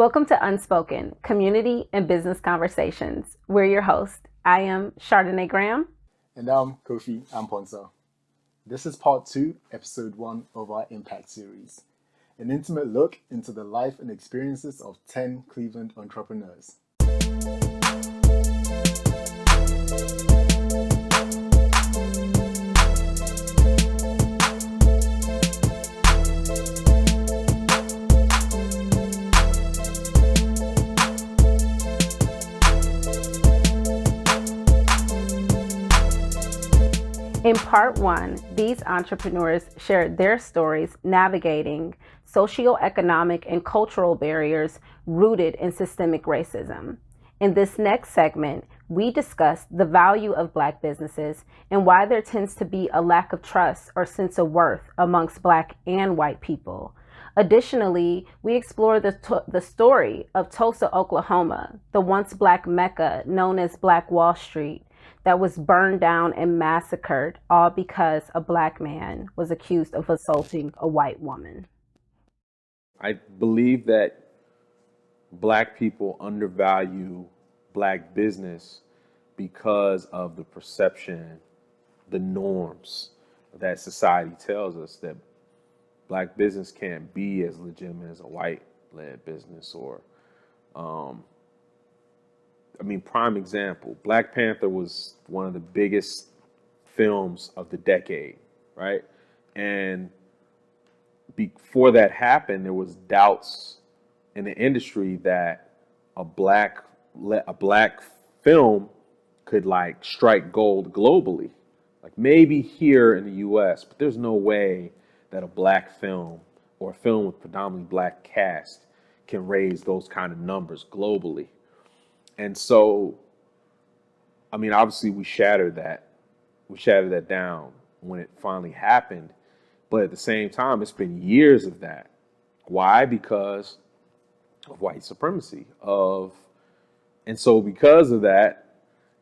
Welcome to Unspoken, Community and Business Conversations. We're your host. I am Chardonnay Graham. And I'm Kofi Amponsa. This is part 2, episode 1 of our Impact series, an intimate look into the life and experiences of 10 Cleveland entrepreneurs. In part 1, these entrepreneurs shared their stories navigating socioeconomic and cultural barriers rooted in systemic racism. In this next segment, we discuss the value of Black businesses and why there tends to be a lack of trust or sense of worth amongst Black and white people. Additionally, we explore the story of Tulsa, Oklahoma, the once Black Mecca known as Black Wall Street, that was burned down and massacred, all because a Black man was accused of assaulting a white woman. I believe that Black people undervalue Black business because of the perception, the norms that society tells us that Black business can't be as legitimate as a white-led business or prime example, Black Panther was one of the biggest films of the decade, right? And before that happened, there was doubts in the industry that a black film could like strike gold globally. Like maybe here in the US, but there's no way that a Black film or a film with predominantly Black cast can raise those kind of numbers globally. And so, obviously we shattered that down when it finally happened. But at the same time, it's been years of that. Why? Because of white supremacy. And so because of that,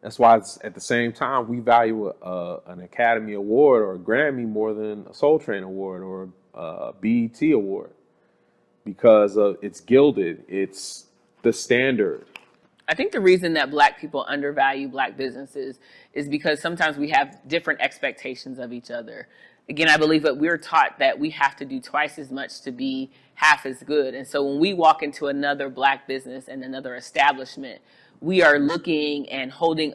that's why it's, at the same time, we value an Academy Award or a Grammy more than a Soul Train Award or a BET Award. Because it's gilded, it's the standard. I think the reason that Black people undervalue Black businesses is because sometimes we have different expectations of each other. Again, I believe that we're taught that we have to do twice as much to be half as good. And so when we walk into another Black business and another establishment, we are looking and holding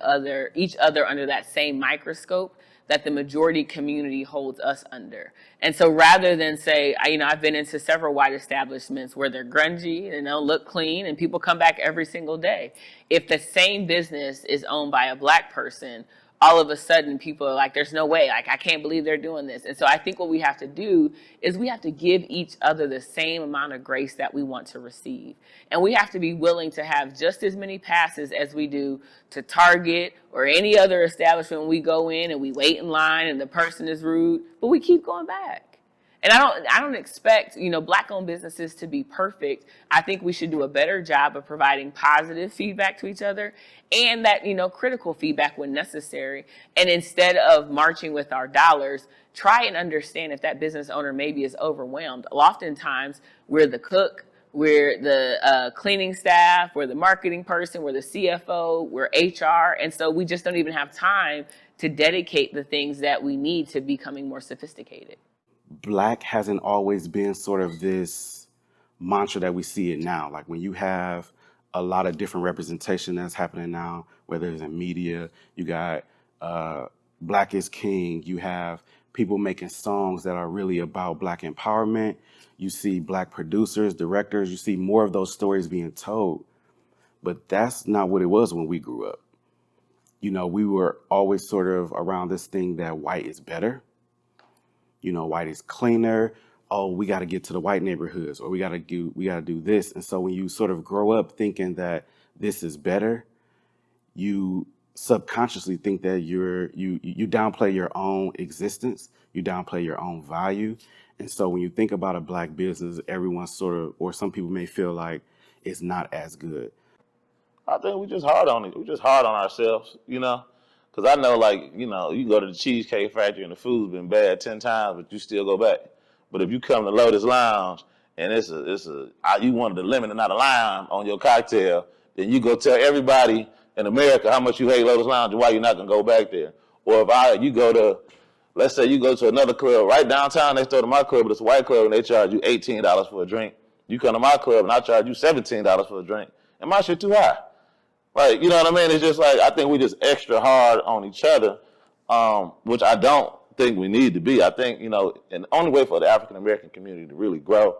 each other under that same microscope that the majority community holds us under. And so rather than say, I've been into several white establishments where they're grungy and don't look clean and people come back every single day. If the same business is owned by a Black person, all of a sudden people are like, there's no way, like, I can't believe they're doing this. And so I think what we have to do is we have to give each other the same amount of grace that we want to receive. And we have to be willing to have just as many passes as we do to Target or any other establishment when we go in and we wait in line and the person is rude, but we keep going back. And I don't expect, Black-owned businesses to be perfect. I think we should do a better job of providing positive feedback to each other and that, critical feedback when necessary. And instead of marching with our dollars, try and understand if that business owner maybe is overwhelmed. Oftentimes, we're the cook, we're the cleaning staff, we're the marketing person, we're the CFO, we're HR. And so we just don't even have time to dedicate the things that we need to becoming more sophisticated. Black hasn't always been sort of this mantra that we see it now. Like when you have a lot of different representation that's happening now, whether it's in media, you got Black is King, you have people making songs that are really about Black empowerment. You see Black producers, directors, you see more of those stories being told. But that's not what it was when we grew up. We were always sort of around this thing that white is better. White is cleaner. Oh, we got to get to the white neighborhoods, or we got to do this. And so when you sort of grow up thinking that this is better, you subconsciously think that you downplay your own existence, you downplay your own value. And so when you think about a Black business, everyone sort of, or some people may feel like it's not as good. I think we just hard on it. We just hard on ourselves, Because I know, you go to the Cheesecake Factory and the food's been bad 10 times, but you still go back. But if you come to Lotus Lounge and you wanted the lemon and not a lime on your cocktail, then you go tell everybody in America how much you hate Lotus Lounge and why you're not gonna go back there. Or if you go to, let's say you go to another club right downtown next door to my club, but it's a white club and they charge you $18 for a drink. You come to my club and I charge you $17 for a drink, and my shit too high. Like, you know what I mean? It's just like, I think we just extra hard on each other, which I don't think we need to be. I think, and the only way for the African American community to really grow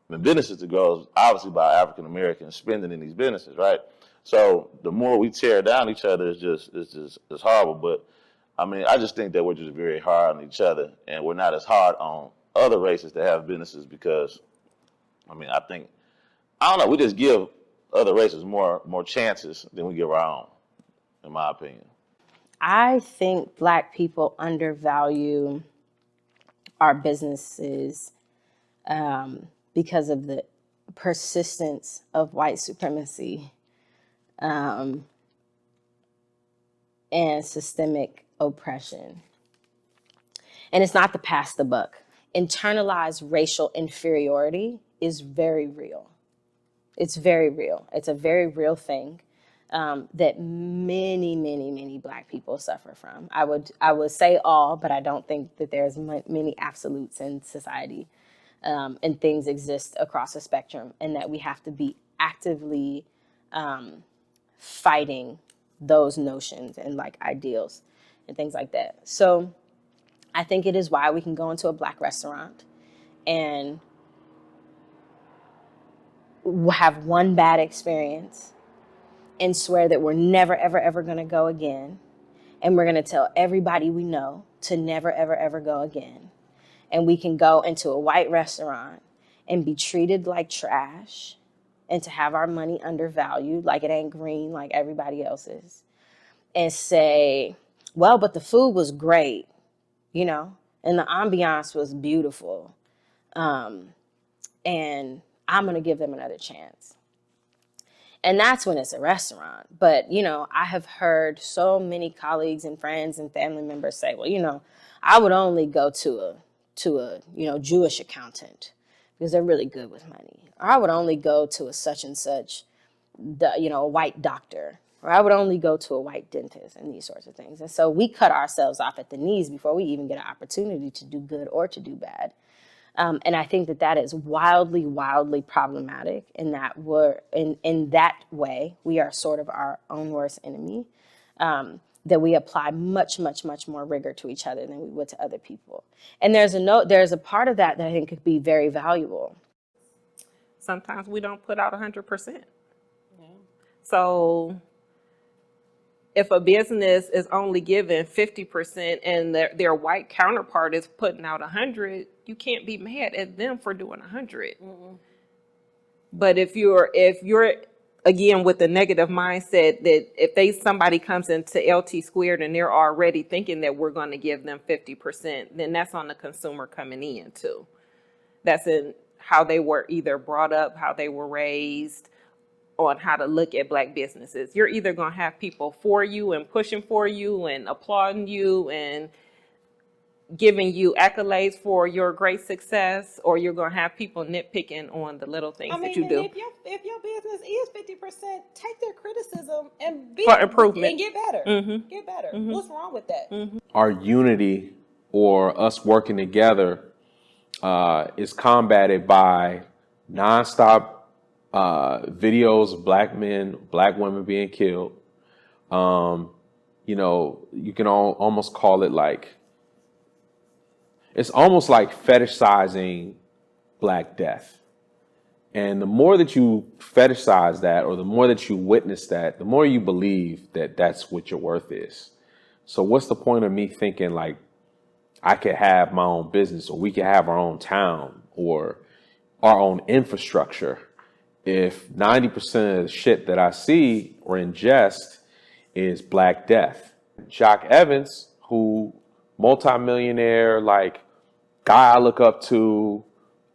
and businesses to grow is obviously by African Americans spending in these businesses, right? So the more we tear down each other, it's horrible. But I mean, I just think that we're just very hard on each other, and we're not as hard on other races that have businesses because, I mean, I don't know, we just give other races more chances than we give our own, in my opinion. I think Black people undervalue our businesses because of the persistence of white supremacy and systemic oppression. And it's not to pass the buck. Internalized racial inferiority is very real. It's very real. It's a very real thing that many, many, many Black people suffer from. I would say all, but I don't think that there's many absolutes in society, and things exist across the spectrum, and that we have to be actively fighting those notions and like ideals and things like that. So I think it is why we can go into a Black restaurant and have one bad experience and swear that we're never, ever, ever going to go again. And we're going to tell everybody we know to never, ever, ever go again. And we can go into a white restaurant and be treated like trash and to have our money undervalued, like it ain't green like everybody else's, and say, well, but the food was great, and the ambiance was beautiful. And I'm going to give them another chance. And that's when it's a restaurant. But, I have heard so many colleagues and friends and family members say, well, I would only go to a Jewish accountant because they're really good with money. Or I would only go to a such and such, a white doctor. Or I would only go to a white dentist and these sorts of things. And so we cut ourselves off at the knees before we even get an opportunity to do good or to do bad. And I think that is wildly, wildly problematic, in that in that way, we are sort of our own worst enemy, that we apply much, much, much more rigor to each other than we would to other people. And there's a part of that I think could be very valuable. Sometimes we don't put out 100%. Yeah. So if a business is only given 50% and their white counterpart is putting out 100, you can't be mad at them for doing 100. Mm-mm. But if you're again with the negative mindset that if somebody comes into LT Squared and they're already thinking that we're going to give them 50%, then that's on the consumer coming in too. That's in how they were either brought up, how they were raised, on how to look at Black businesses. You're either going to have people for you and pushing for you and applauding you and giving you accolades for your great success, or you're going to have people nitpicking on the little things that you do. If your business is 50%, take their criticism and be for improvement and get better. Mm-hmm. Get better. Mm-hmm. What's wrong with that? Mm-hmm. Our unity or us working together is combated by nonstop videos of Black men, Black women being killed. You can almost call it like, it's almost like fetishizing Black death. And the more that you fetishize that, or the more that you witness that, the more you believe that that's what your worth is. So what's the point of me thinking like I could have my own business, or we could have our own town or our own infrastructure, if 90% of the shit that I see or ingest is Black death? Jock Evans, who multimillionaire, like guy I look up to,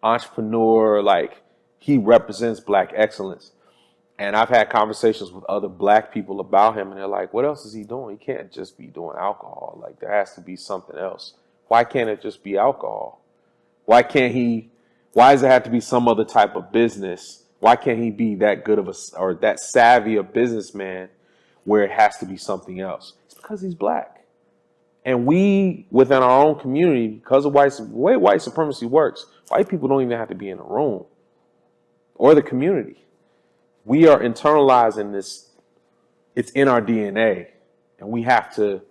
entrepreneur, like he represents Black excellence. And I've had conversations with other Black people about him, and they're like, what else is he doing? He can't just be doing alcohol. Like, there has to be something else. Why can't it just be alcohol? Why Why does it have to be some other type of business? Why can't he be that good of or that savvy a businessman where it has to be something else? It's because he's black. And we, within our own community, because of the way white supremacy works, white people don't even have to be in the room or the community. We are internalizing this. It's in our DNA, and we have to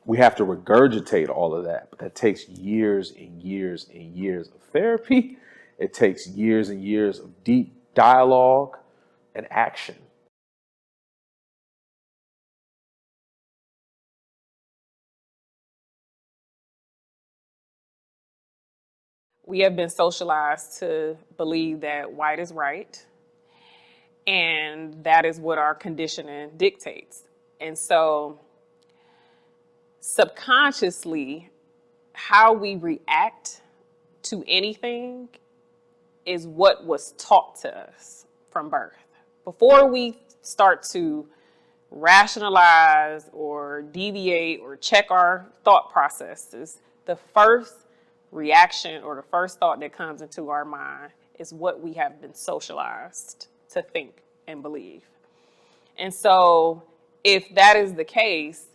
regurgitate all of that. But that takes years and years and years of therapy. It takes years and years of deep dialogue and action. We have been socialized to believe that white is right, and that is what our conditioning dictates. And so subconsciously, how we react to anything is what was taught to us from birth. Before we start to rationalize or deviate or check our thought processes, the first reaction or the first thought that comes into our mind is what we have been socialized to think and believe. And so if that is the case,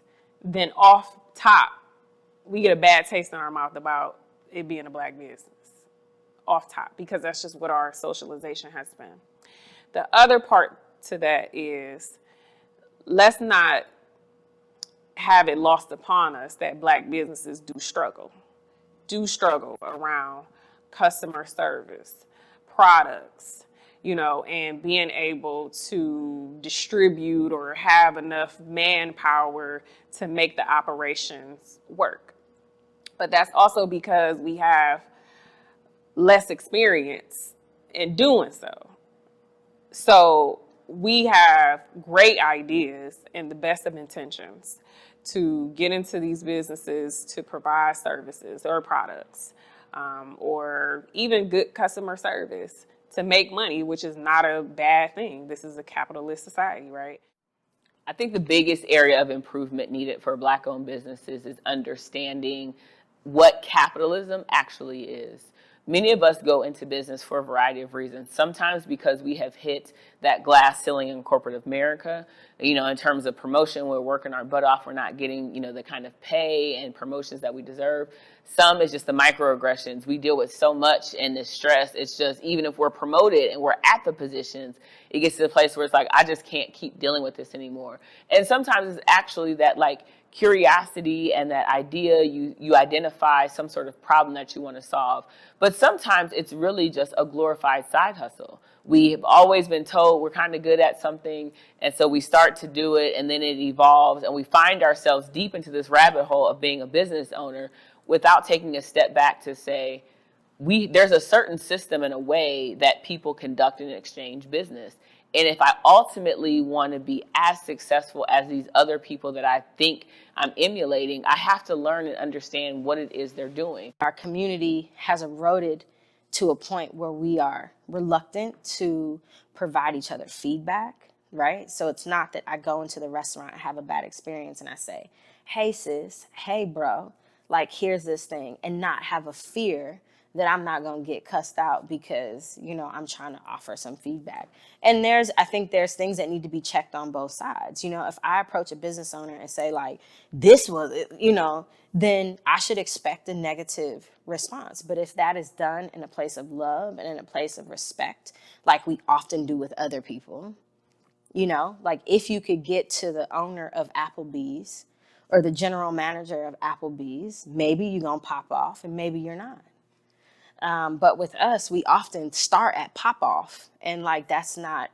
then off top, we get a bad taste in our mouth about it being a black business. Off top, because that's just what our socialization has been. The other part to that is, let's not have it lost upon us that black businesses do struggle around customer service, products, and being able to distribute or have enough manpower to make the operations work. But that's also because we have less experience in doing so. So we have great ideas and the best of intentions to get into these businesses to provide services or products, or even good customer service to make money, which is not a bad thing. This is a capitalist society, right? I think the biggest area of improvement needed for Black-owned businesses is understanding what capitalism actually is. Many of us go into business for a variety of reasons. Sometimes because we have hit that glass ceiling in corporate America, in terms of promotion, we're working our butt off. We're not getting, the kind of pay and promotions that we deserve. Some is just the microaggressions. We deal with so much and the stress. It's just, even if we're promoted and we're at the positions, it gets to the place where it's like, I just can't keep dealing with this anymore. And sometimes it's actually that curiosity and that idea, you identify some sort of problem that you want to solve. But sometimes it's really just a glorified side hustle. We've always been told we're kind of good at something, and so we start to do it, and then it evolves, and we find ourselves deep into this rabbit hole of being a business owner without taking a step back to say, there's a certain system and a way that people conduct and exchange business. And if I ultimately want to be as successful as these other people that I think I'm emulating, I have to learn and understand what it is they're doing. Our community has eroded to a point where we are reluctant to provide each other feedback, right? So it's not that I go into the restaurant and have a bad experience and I say, hey sis, hey bro, here's this thing, and not have a fear that I'm not going to get cussed out because, I'm trying to offer some feedback. And I think there's things that need to be checked on both sides. If I approach a business owner and say this was, then I should expect a negative response. But if that is done in a place of love and in a place of respect, like we often do with other people, if you could get to the owner of Applebee's or the general manager of Applebee's, maybe you're going to pop off and maybe you're not. But with us, we often start at pop off, and that's not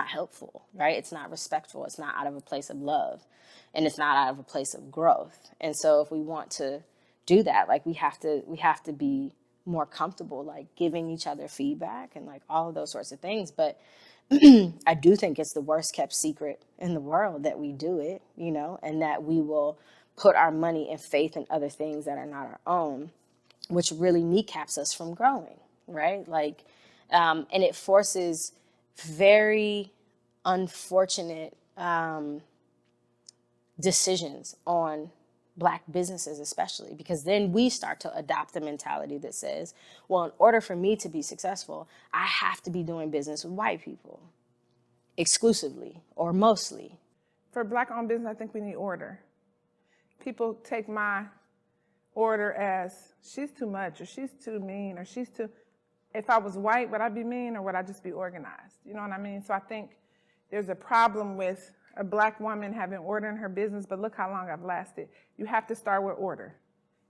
helpful, right? It's not respectful. It's not out of a place of love, and it's not out of a place of growth. And so if we want to do that, we have to be more comfortable, giving each other feedback and all of those sorts of things. But I do think it's the worst kept secret in the world that we do it, and that we will put our money and faith in other things that are not our own, which really kneecaps us from growing, right? And it forces very unfortunate decisions on Black businesses especially, because then we start to adopt the mentality that says, well, in order for me to be successful, I have to be doing business with white people exclusively or mostly. For Black-owned business, I think we need order. People take my order as she's too much or she's too mean or she's too... If I was white, would I be mean or would I just be organized? You know what I mean? So I think there's a problem with a Black woman having order in her business, but look how long I've lasted. You have to start with order,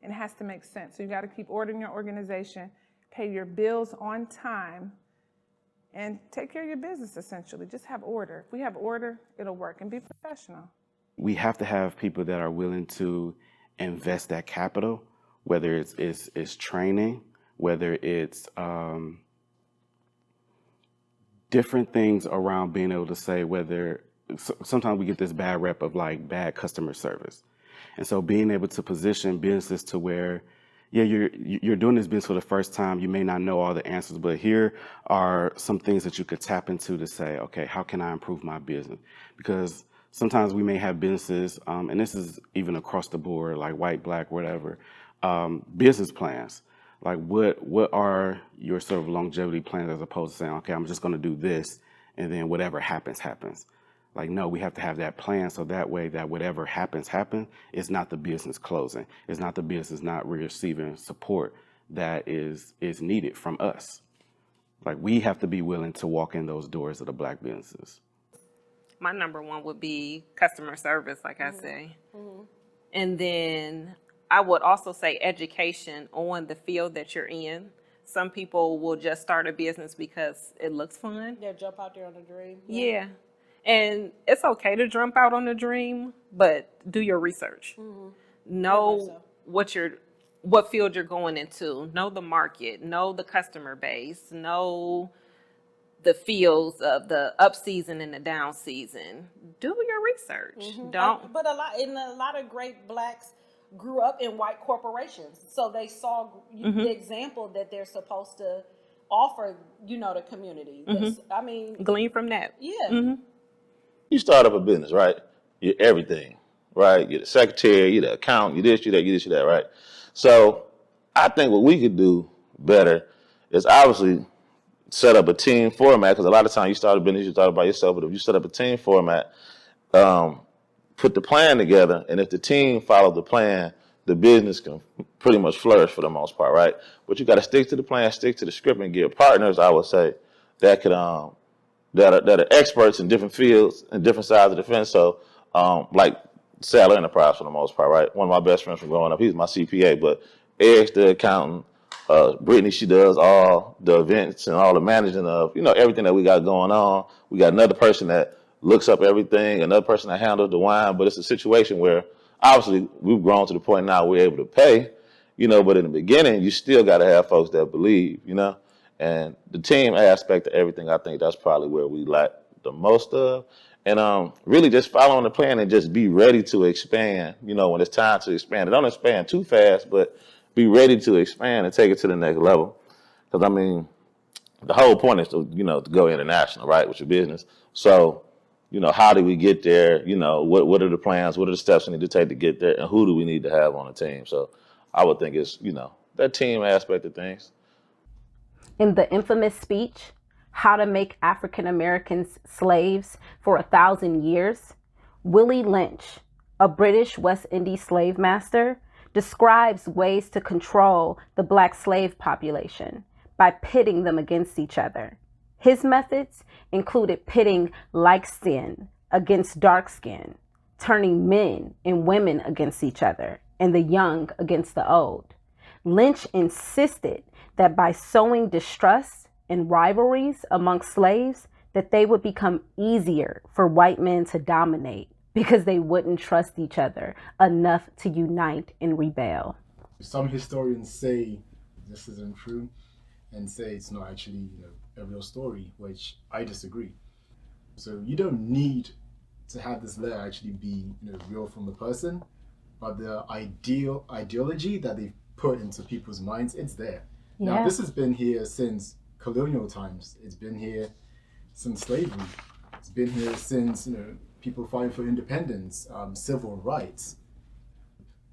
and it has to make sense. So you got to keep order in your organization, pay your bills on time, and take care of your business, essentially. Just have order. If we have order, it'll work, and be professional. We have to have people that are willing to invest that capital, whether it's training, whether it's different things around being able to say whether... Sometimes we get this bad rep of like bad customer service. And so being able to position businesses to where, yeah, you're doing this business for the first time, you may not know all the answers, but here are some things that you could tap into to say, okay, how can I improve my business? Because sometimes we may have businesses, and this is even across the board, like white, Black, whatever, business plans. Like what are your sort of longevity plans as opposed to saying, okay, I'm just gonna do this and then whatever happens, happens. Like, no, we have to have that plan so that way that whatever happens, it's not the business closing. It's not the business not receiving support that is needed from us. Like, we have to be willing to walk in those doors of the Black businesses. My number one would be customer service, like I say. And then I would also say education on the field that you're in. Some people will just start a business because it looks fun. Yeah, jump out there on a dream. Yeah. And it's okay to jump out on a dream, but do your research. Know what field you're going into. Know the market. Know the customer base. Know the fields of the up season and the down season. Do your research. Don't. But a lot of great Blacks grew up in white corporations, so they saw the example that they're supposed to offer, the community. I mean, Glean from that. Yeah. You start up a business, right? You're everything, right? You're the secretary, you're the accountant, you're this, you're that, you're this, you're that, right? So I think what we could do better is obviously set up a team format, because a lot of times you start a business, you start it by yourself, but if you set up a team format, put the plan together, and if the team follows the plan, the business can pretty much flourish for the most part, right? But you got to stick to the plan, stick to the script, and get partners, I would say, that could that are experts in different fields and different sides of the fence. So, like Saddler Enterprise for the most part, right? One of my best friends from growing up, he's my CPA, but Eric's the accountant. Brittany, she does all the events and all the managing of, everything that we got going on. We got another person that looks up everything, another person that handles the wine, but it's a situation where obviously we've grown to the point now we're able to pay, but in the beginning, you still got to have folks that believe, and the team aspect of everything, I think that's probably where we lack the most of. And really just following the plan and just be ready to expand, when it's time to expand. Don't expand too fast, but be ready to expand and take it to the next level. Because, I mean, the whole point is to, to go international, right, with your business. So, how do we get there? What are the plans? What are the steps we need to take to get there? And who do we need to have on the team? So I would think it's, that team aspect of things. In the infamous speech, How to Make African Americans Slaves for 1,000 Years, Willie Lynch, a British West Indies slave master, describes ways to control the Black slave population by pitting them against each other. His methods included pitting light skin against dark skin, turning men and women against each other, and the young against the old. Lynch insisted that by sowing distrust and rivalries amongst slaves, that they would become easier for white men to dominate because they wouldn't trust each other enough to unite and rebel. Some historians say this isn't true and say it's not actually, a real story, which I disagree. So you don't need to have this letter actually be, real from the person, but the ideology that they've put into people's minds, it's there. Yeah. Now, this has been here since colonial times. It's been here since slavery. It's been here since, people fighting for independence, civil rights.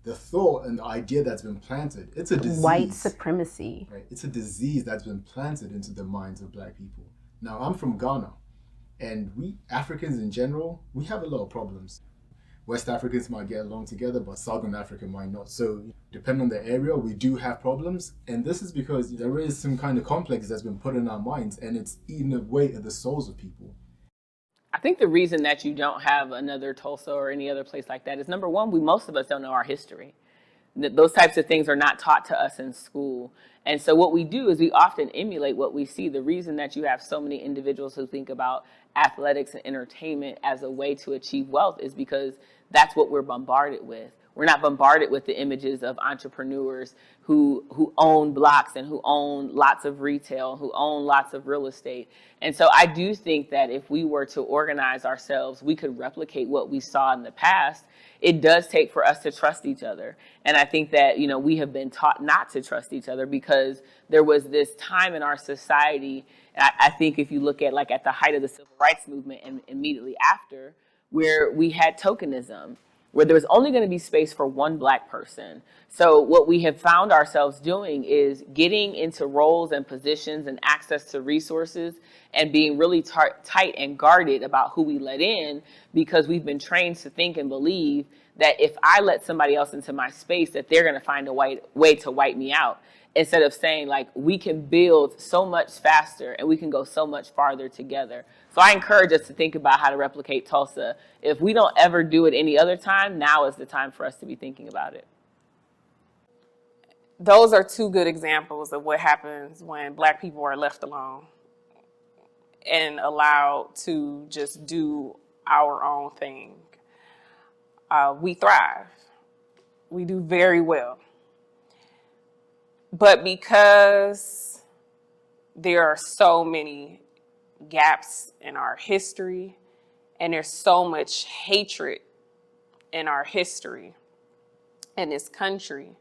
the thought and the idea that's been planted, it's a disease. White supremacy. Right? It's a disease that's been planted into the minds of Black people. Now, I'm from Ghana, and we Africans in general, we have a lot of problems. West Africans might get along together, but Southern Africa might not. So depending on the area, we do have problems. And this is because there is some kind of complex that's been put in our minds, and it's eaten away at the souls of people. I think the reason that you don't have another Tulsa or any other place like that is, number one, most of us don't know our history. Those types of things are not taught to us in school. And so what we do is we often emulate what we see. The reason that you have so many individuals who think about athletics and entertainment as a way to achieve wealth is because that's what we're bombarded with. We're not bombarded with the images of entrepreneurs who own blocks and who own lots of retail, who own lots of real estate. And so I do think that if we were to organize ourselves, we could replicate what we saw in the past. It does take for us to trust each other. And I think that, we have been taught not to trust each other because there was this time in our society, I think if you look at at the height of the civil rights movement and immediately after, where we had tokenism, where there was only going to be space for one Black person. So what we have found ourselves doing is getting into roles and positions and access to resources and being really tight and guarded about who we let in, because we've been trained to think and believe that if I let somebody else into my space, that they're going to find a way to wipe me out. Instead of saying we can build so much faster and we can go so much farther together. So I encourage us to think about how to replicate Tulsa. If we don't ever do it any other time, now is the time for us to be thinking about it. Those are two good examples of what happens when Black people are left alone and allowed to just do our own thing. We thrive. We do very well. But because there are so many gaps in our history and there's so much hatred in our history in this country,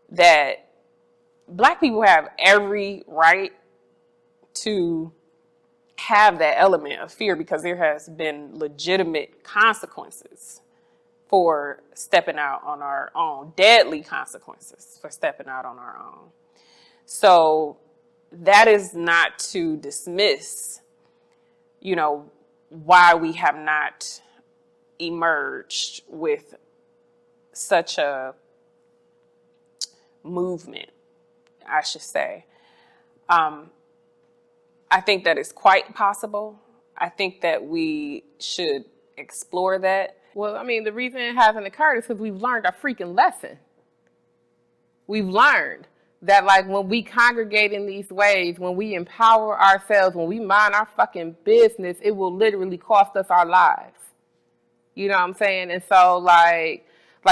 that Black people have every right to have that element of fear, because there has been legitimate consequences for stepping out on our own, deadly consequences for stepping out on our own. So that is not to dismiss, why we have not emerged with such a movement, I should say. I think that is quite possible. I think that we should explore that. Well, the reason it hasn't occurred is because we've learned a freaking lesson. We've learned that when we congregate in these ways, when we empower ourselves, when we mind our fucking business, it will literally cost us our lives. You know what I'm saying? And so like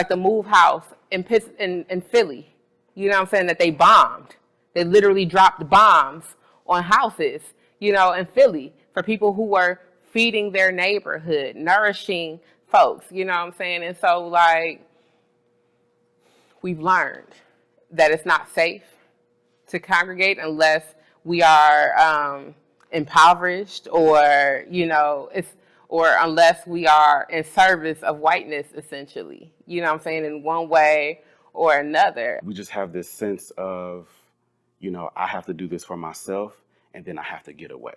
the Move House in Philly, you know what I'm saying, that they bombed. They literally dropped bombs on houses, in Philly for people who were feeding their neighborhood, nourishing folks, you know what I'm saying? And so we've learned that it's not safe to congregate unless we are impoverished or unless we are in service of whiteness, essentially, you know what I'm saying, in one way or another. We just have this sense of, I have to do this for myself and then I have to get away.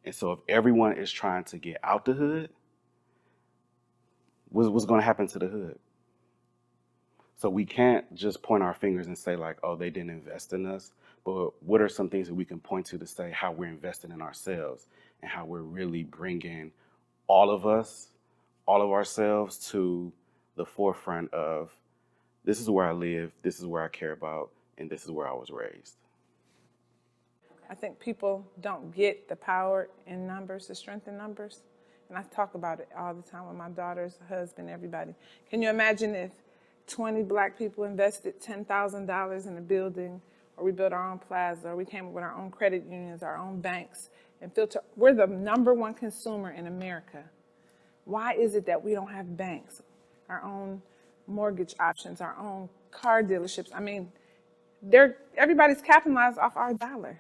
And so if everyone is trying to get out the hood, what's going to happen to the hood? So we can't just point our fingers and say oh, they didn't invest in us. But what are some things that we can point to say how we're investing in ourselves and how we're really bringing all of us, all of ourselves to the forefront of, this is where I live, this is where I care about, and this is where I was raised. I think people don't get the power in numbers, the strength in numbers. And I talk about it all the time with my daughters, husband, everybody. Can you imagine if 20 Black people invested $10,000 in a building, or we built our own plaza, or we came up with our own credit unions, our own banks, and we're the number 1 consumer in America. Why is it that we don't have banks, our own mortgage options, our own car dealerships? Everybody's capitalized off our dollar.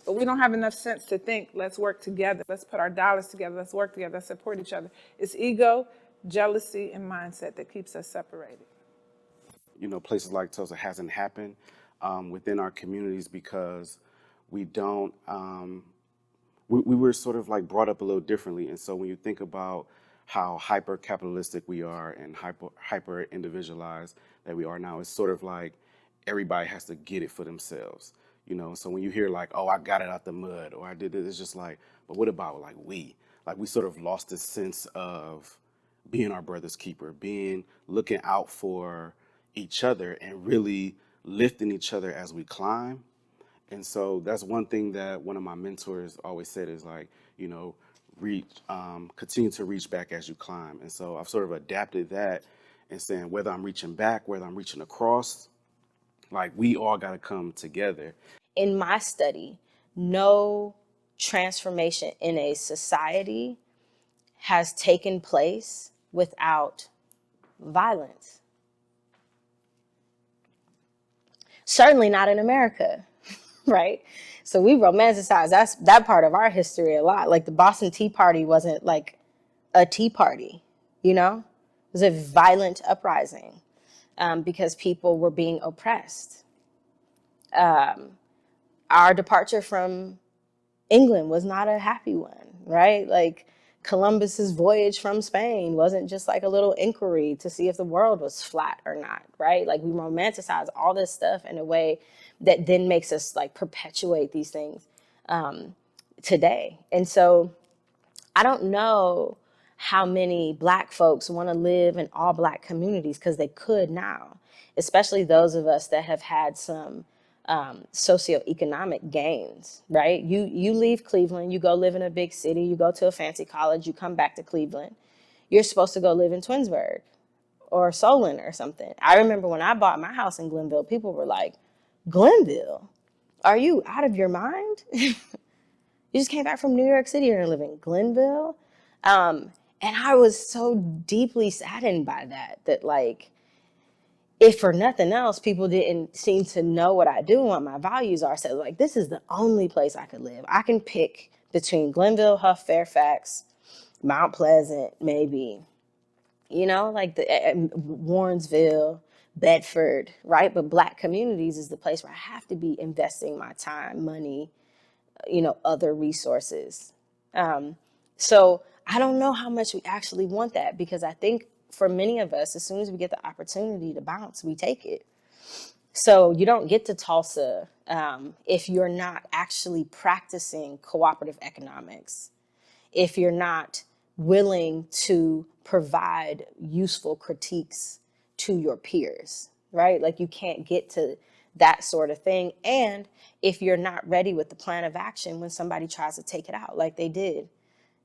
But we don't have enough sense to think, let's work together. Let's put our dollars together. Let's work together. Let's support each other. It's ego jealousy and mindset that keeps us separated. You know, places like Tulsa hasn't happened within our communities because we don't, we were sort of like brought up a little differently. And so when you think about how hyper capitalistic we are and hyper individualized that we are now, it's sort of like everybody has to get it for themselves. You know, so when you hear like, oh, I got it out the mud or I did this, it's just like, but what about like we? Like we sort of lost this sense of being our brother's keeper, being looking out for each other and really lifting each other as we climb. And so that's one thing that one of my mentors always said is like, you know, continue to reach back as you climb. And so I've sort of adapted that and saying whether I'm reaching back, whether I'm reaching across, like we all got to come together. In my study, no transformation in a society has taken place without violence. Certainly not in America, right? So we romanticize that part of our history a lot. Like the Boston Tea Party wasn't like a tea party, you know? It was a violent uprising because people were being oppressed. Our departure from England was not a happy one, right? Like Columbus's voyage from Spain wasn't just like a little inquiry to see if the world was flat or not, right? Like we romanticize all this stuff in a way that then makes us like perpetuate these things today. And so I don't know how many Black folks want to live in all Black communities because they could now, especially those of us that have had some socioeconomic gains, right? You leave Cleveland, you go live in a big city, you go to a fancy college, you come back to Cleveland. You're supposed to go live in Twinsburg or Solon or something. I remember when I bought my house in Glenville, people were like, Glenville? Are you out of your mind? You just came back from New York City and live in Glenville? And I was so deeply saddened by that like, if for nothing else, people didn't seem to know what I do and what my values are. So like, this is the only place I could live. I can pick between Glenville, Huff, Fairfax, Mount Pleasant, maybe, you know, like the Warrensville, Bedford, right? But Black communities is the place where I have to be investing my time, money, you know, other resources. So I don't know how much we actually want that because I think for many of us, as soon as we get the opportunity to bounce, we take it. So you don't get to Tulsa if you're not actually practicing cooperative economics, if you're not willing to provide useful critiques to your peers, right? Like you can't get to that sort of thing. And if you're not ready with the plan of action when somebody tries to take it out, like they did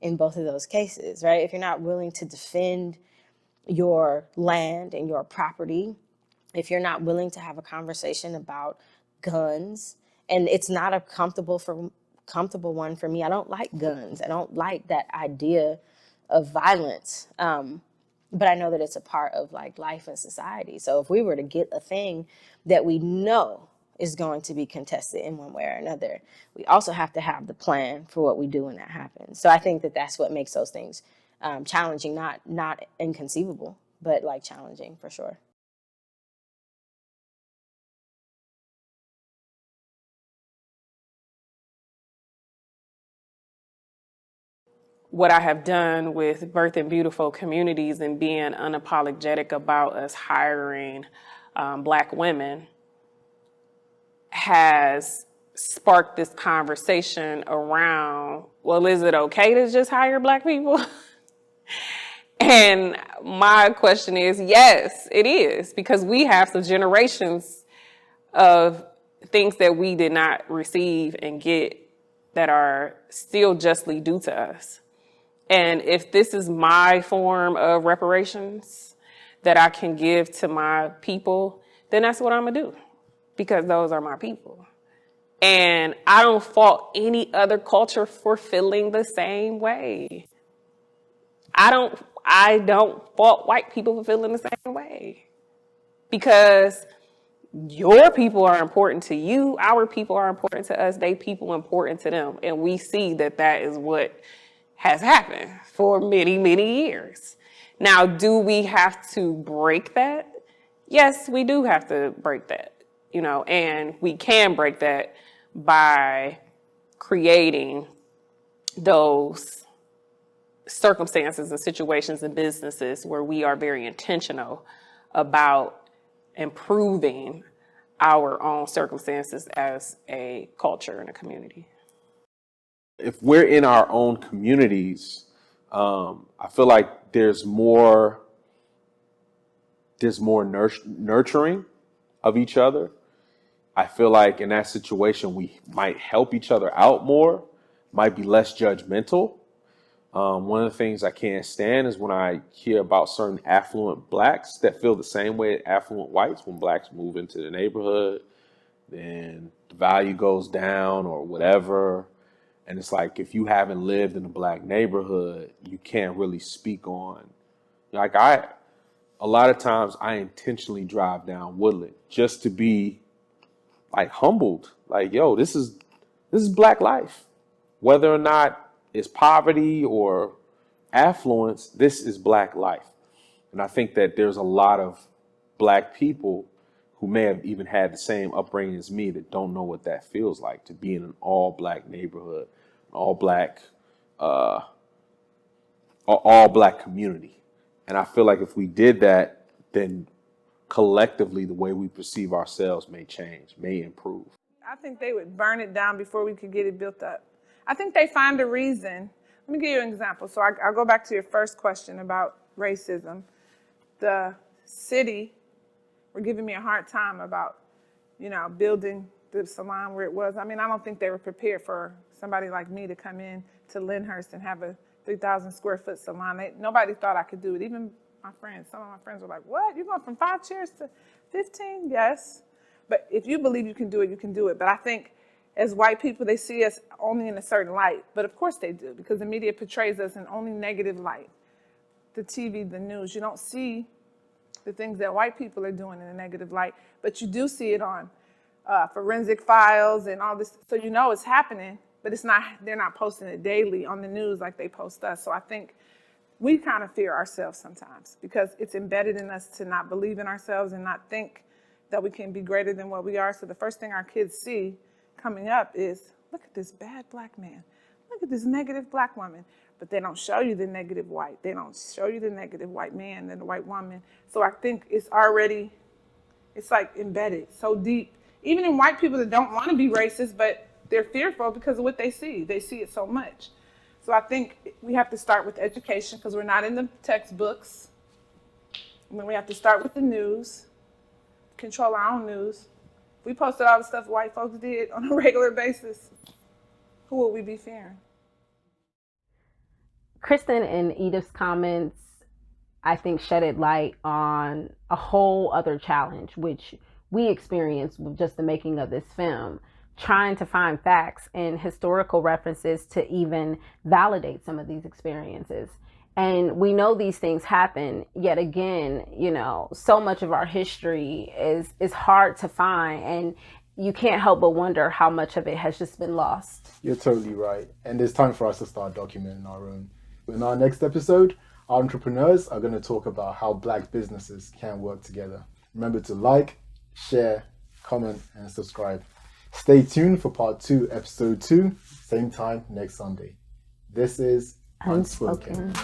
in both of those cases, right? If you're not willing to defend your land and your property, if you're not willing to have a conversation about guns, and it's not a comfortable one for me. I don't like guns. I don't like that idea of violence. But I know that it's a part of like life and society. So if we were to get a thing that we know is going to be contested in one way or another, we also have to have the plan for what we do when that happens. So I think that that's what makes those things challenging, not inconceivable, but like challenging for sure. What I have done with Birth and Beautiful Communities and being unapologetic about us hiring Black women has sparked this conversation around, well, is it okay to just hire Black people? And my question is, yes, it is, because we have some generations of things that we did not receive and get that are still justly due to us. And if this is my form of reparations that I can give to my people, then that's what I'm gonna do, because those are my people. And I don't fault any other culture for feeling the same way. I don't fault white people for feeling the same way, because your people are important to you. Our people are important to us. They people important to them. And we see that that is what has happened for many, many years. Now, do we have to break that? Yes, we do have to break that, and we can break that by creating those circumstances and situations and businesses where we are very intentional about improving our own circumstances as a culture and a community. If we're in our own communities, I feel like there's more nurturing of each other. I feel like in that situation, we might help each other out more, might be less judgmental. One of the things I can't stand is when I hear about certain affluent blacks that feel the same way as affluent whites. When blacks move into the neighborhood, then the value goes down or whatever. And it's like, if you haven't lived in a black neighborhood, you can't really speak on. Like a lot of times I intentionally drive down Woodland just to be like humbled. Like, yo, this is black life. Whether or not it's poverty or affluence, this is black life. And I think that there's a lot of black people who may have even had the same upbringing as me that don't know what that feels like to be in an all black neighborhood, all black community. And I feel like if we did that, then collectively the way we perceive ourselves may change, may improve. I think they would burn it down before we could get it built up. I think they find a reason. Let me give you an example. So I'll go back to your first question about racism. The city were giving me a hard time about, building the salon where it was. I mean, I don't think they were prepared for somebody like me to come in to Lyndhurst and have a 3,000 square foot salon. Nobody thought I could do it. Even my friends, some of my friends were like, what? You're going from 5 chairs to 15? Yes. But if you believe you can do it, you can do it. But I think as white people, they see us only in a certain light. But of course they do, because the media portrays us in only negative light. The TV, the news, you don't see the things that white people are doing in a negative light, but you do see it on forensic files and all this. So it's happening, but they're not posting it daily on the news like they post us. So I think we kind of fear ourselves sometimes because it's embedded in us to not believe in ourselves and not think that we can be greater than what we are. So the first thing our kids see coming up is, look at this bad black man. Look at this negative black woman. But they don't show you the negative white. They don't show you the negative white man and the white woman. So I think it's like embedded so deep. Even in white people that don't want to be racist, but they're fearful because of what they see. They see it so much. So I think we have to start with education because we're not in the textbooks. And then we have to start with the news, control our own news. If we posted all the stuff white folks did on a regular basis, who would we be fearing? Kristen and Edith's comments, I think, shedded light on a whole other challenge, which we experienced with just the making of this film, trying to find facts and historical references to even validate some of these experiences. And we know these things happen, yet again, so much of our history is hard to find, and you can't help but wonder how much of it has just been lost. You're totally right. And it's time for us to start documenting our own. In our next episode, our entrepreneurs are going to talk about how black businesses can work together. Remember to like, share, comment, and subscribe. Stay tuned for part 2, episode 2, same time next Sunday. This is Unspoken.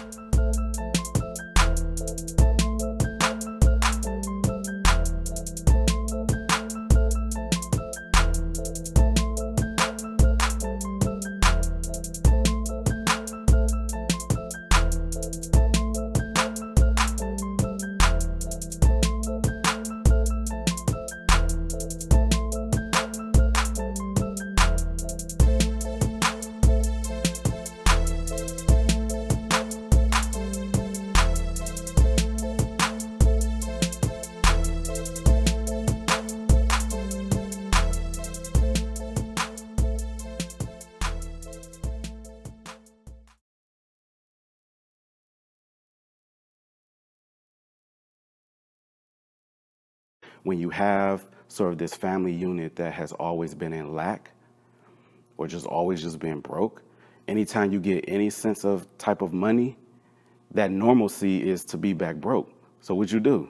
When you have sort of this family unit that has always been in lack or just always just been broke, anytime you get any sense of type of money, that normalcy is to be back broke. So what you do?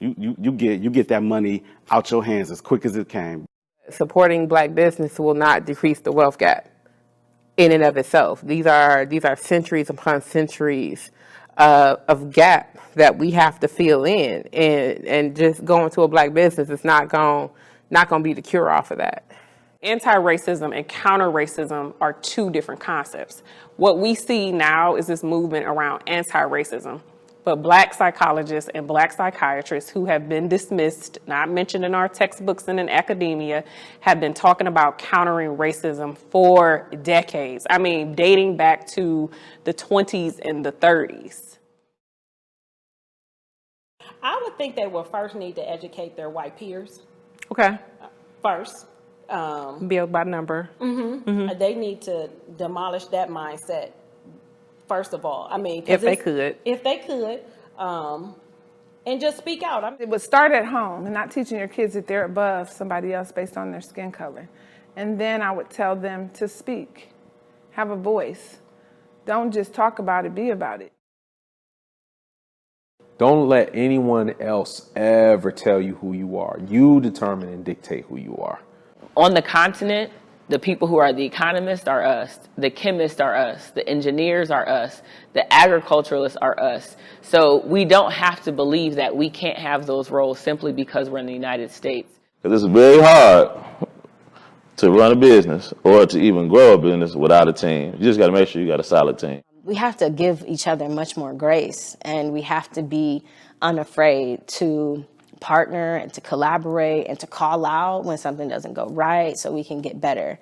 You get that money out your hands as quick as it came. Supporting Black business will not decrease the wealth gap in and of itself. These are centuries upon centuries of gap that we have to fill in, and just going to a Black business is not going to be the cure all for that. Anti-racism and counter-racism are two different concepts. What we see now is this movement around anti-racism. But Black psychologists and Black psychiatrists who have been dismissed, not mentioned in our textbooks and in academia, have been talking about countering racism for decades. I mean, dating back to the 20s and the 30s. I would think they will first need to educate their white peers Okay. first. Build by number. They need to demolish that mindset first of all. I mean, If they could. And just speak out. I mean, It would start at home and not teaching your kids that they're above somebody else based on their skin color. And then I would tell them to speak, have a voice. Don't just talk about it, be about it. Don't let anyone else ever tell you who you are. You determine and dictate who you are. On the continent, the people who are the economists are us, the chemists are us, the engineers are us, the agriculturalists are us. So we don't have to believe that we can't have those roles simply because we're in the United States. Because it's very hard to run a business or to even grow a business without a team. You just got to make sure you got a solid team. We have to give each other much more grace, and we have to be unafraid to partner and to collaborate and to call out when something doesn't go right so we can get better.